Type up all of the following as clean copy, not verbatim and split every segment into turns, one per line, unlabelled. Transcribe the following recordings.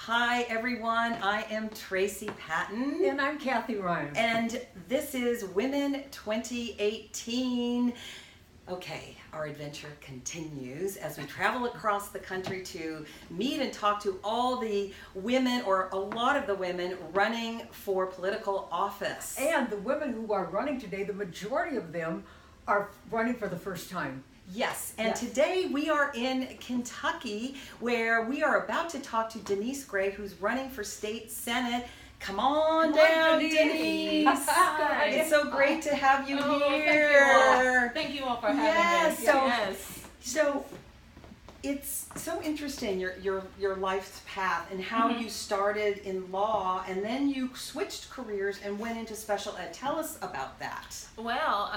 Hi everyone, I am Tracy Patton.
And I'm Kathy Ryan.
And this is Women 2018. Okay, our adventure continues as we travel across the country to meet and talk to all the women, or a lot of the women, running for political office.
And the women who are running today, the majority of them are running for the first time.
Yes, and today we are in Kentucky, where we are about to talk to Denise Gray, who's running for state senate. Come on down, Denise.
Hi.
It's so great to have you here.
Thank you all for having me.
So it's so interesting, your life's path and how you started in law and then you switched careers and went into special ed. Tell us about that.
Well,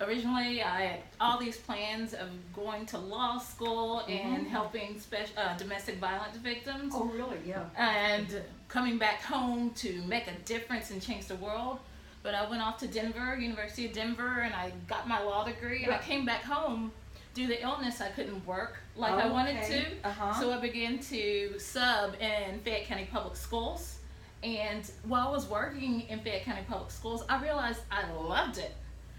originally I had all these plans of going to law school and helping domestic violence victims.
Oh, really? Yeah.
And coming back home to make a difference and change the world. But I went off to Denver, University of Denver, and I got my law degree. And I came back home. Due to illness, I couldn't work like I wanted to. So I began to sub in Fayette County Public Schools. And while I was working in Fayette County Public Schools, I realized I loved it.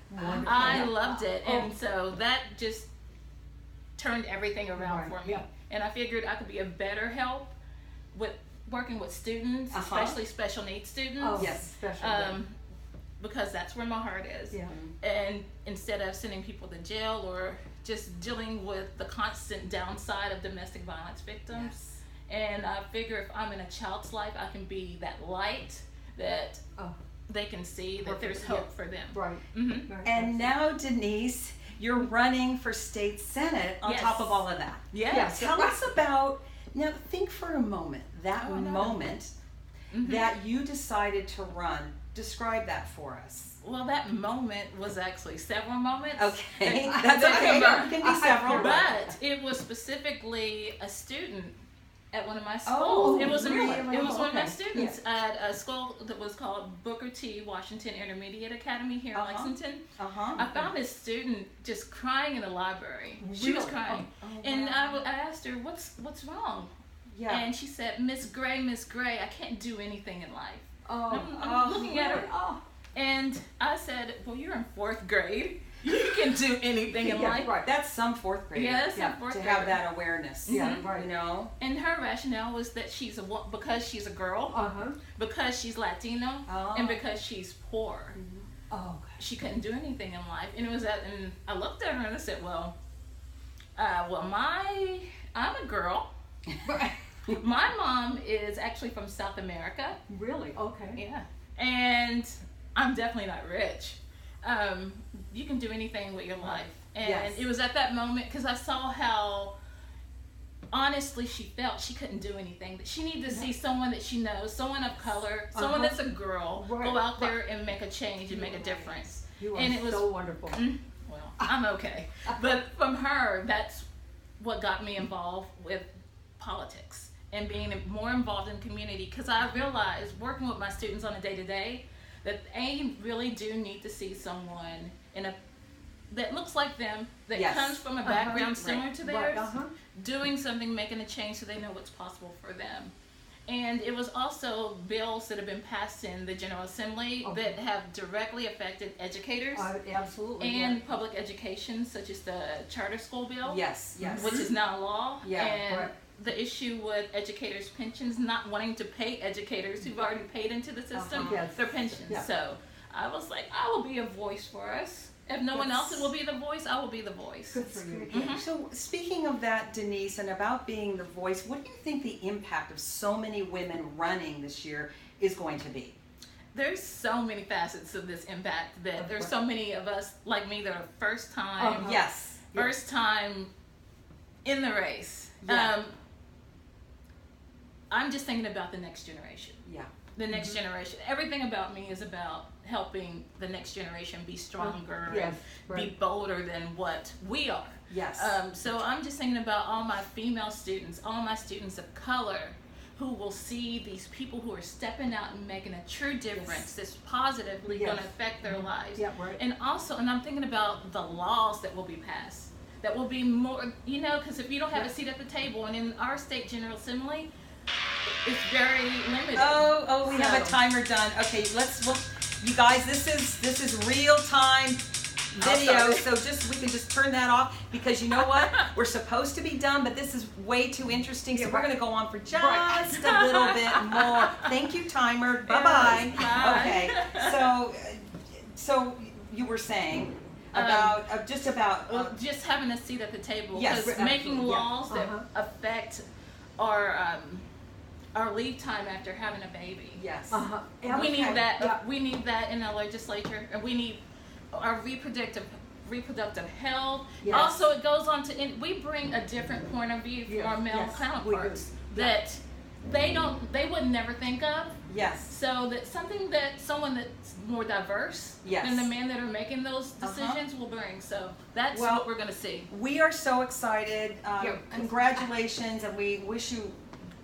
Wonderful.
I loved it, and so that just turned everything around for me.
Yeah.
And I figured I could be a better help with working with students, especially special needs students.
Oh, yes, special.
Because that's where my heart is.
Yeah.
And instead of sending people to jail or just dealing with the constant downside of domestic violence victims. And I figure if I'm in a child's life, I can be that light that they can see that there's hope for them.
Right.
And now, Denise, you're running for state senate on top of all of that.
Yes.
Tell us about, now think for a moment, that moment that you decided to run. Describe that for us.
Well, that moment was actually several moments.
Okay, that's okay. It can be several.
But it was specifically a student at one of my schools.
Oh,
it was
really?
It was one of my students at a school that was called Booker T. Washington Intermediate Academy here in Lexington. I found this student just crying in the library. She was crying, and I asked her, "What's wrong?"
Yeah.
And she said, Miss Gray, I can't do anything in life."
I'm
looking at her, and I said, "Well, you're in 4th grade. You can do anything in life."
Right. That's some 4th grader.
Yes, fourth
to
grader.
have that awareness.
Yeah, right.
You know.
And her rationale was that because she's a girl, because she's Latino, and because she's poor. She couldn't do anything in life. And it was and I looked at her and I said, I'm a girl. My mom is actually from South America.
Really? Okay.
Yeah. And I'm definitely not rich. You can do anything with your life. And it was at that moment, because I saw how honestly she felt she couldn't do anything. That she needed to see someone that she knows, someone of color, someone that's a girl, go out there and make a change and make a difference.
You are
and it was
so wonderful.
Well, I'm okay. But from her, that's what got me involved with politics and being more involved in community, because I realized working with my students on a day-to-day that they really do need to see someone that looks like them, that comes from a background similar to theirs, doing something, making a change so they know what's possible for them. And it was also bills that have been passed in the General Assembly that have directly affected educators and public education, such as the charter school bill, which is now law, and the issue with educators' pensions, not wanting to pay educators who've already paid into the system their pensions. So I was like, I will be a voice for us. If no one else will be the voice, I will be the voice.
Good for you.
So speaking of that, Denise, and about being the voice, what do you think the impact of so many women running this year is going to be?
There's so many facets of this impact that there's so many of us like me that are first time in the race. I'm just thinking about the next generation. The next generation. Everything about me is about helping the next generation be stronger and be bolder than what we are. So I'm just thinking about all my female students, all my students of color, who will see these people who are stepping out and making a true difference that's positively going to affect their lives. And also, and I'm thinking about the laws that will be passed. That will be more, because if you don't have a seat at the table, and in our state General Assembly, it's very limited.
Oh, we have a
So-
timer done. Okay, you guys, this is real time video, so we can just turn that off, because you know what? We're supposed to be done, but this is way too interesting, so
Yeah,
we're
right.
going to go on for just
Right.
a little bit more. Thank you, timer. Bye-bye.
Bye.
Okay, so you were saying about just about
just having a seat at the table,
Yes,
because
absolutely,
making
yeah.
laws that affect our leave time after having a baby.
yes.
Yeah,
We need
okay.
that.
Yeah.
We need that in our legislature, and we need our reproductive health.
Yes.
Also, it goes on to we bring a different point of view from our male
Yes,
counterparts
we do.
that they would never think of.
Yes.
So that someone that's more diverse
Yes.
than the men that are making those decisions will bring. So that's
Well,
what we're going to see.
We are so excited.
Yeah.
Congratulations, and we wish you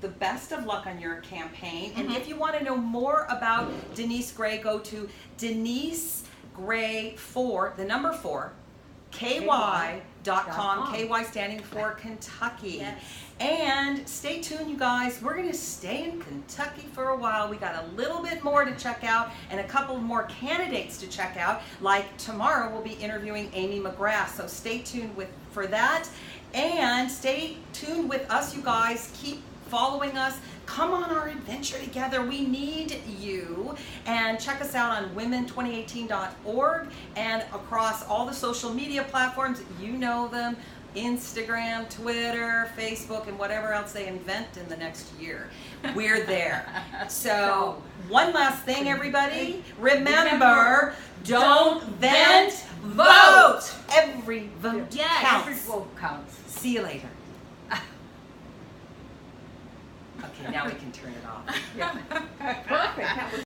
the best of luck on your campaign. And
Mhm.
if you want to know more about Denise Gray, go to Denise Gray 4, the number 4, KY.com. KY standing for Kentucky.
Yes.
And stay tuned, you guys. We're going to stay in Kentucky for a while. We got a little bit more to check out and a couple more candidates to check out. Like tomorrow, we'll be interviewing Amy McGrath. So stay tuned for that. And stay tuned with us, you guys. Keep following us. Come on our adventure together. We need you. And check us out on women2018.org and across all the social media platforms. You know them. Instagram, Twitter, Facebook, and whatever else they invent in the next year. We're there. So, one last thing, everybody. Remember, don't vent, vote. Every vote
Yes.
Every
counts.
vote counts.
See you later. Okay, now we can turn it off.
Yeah.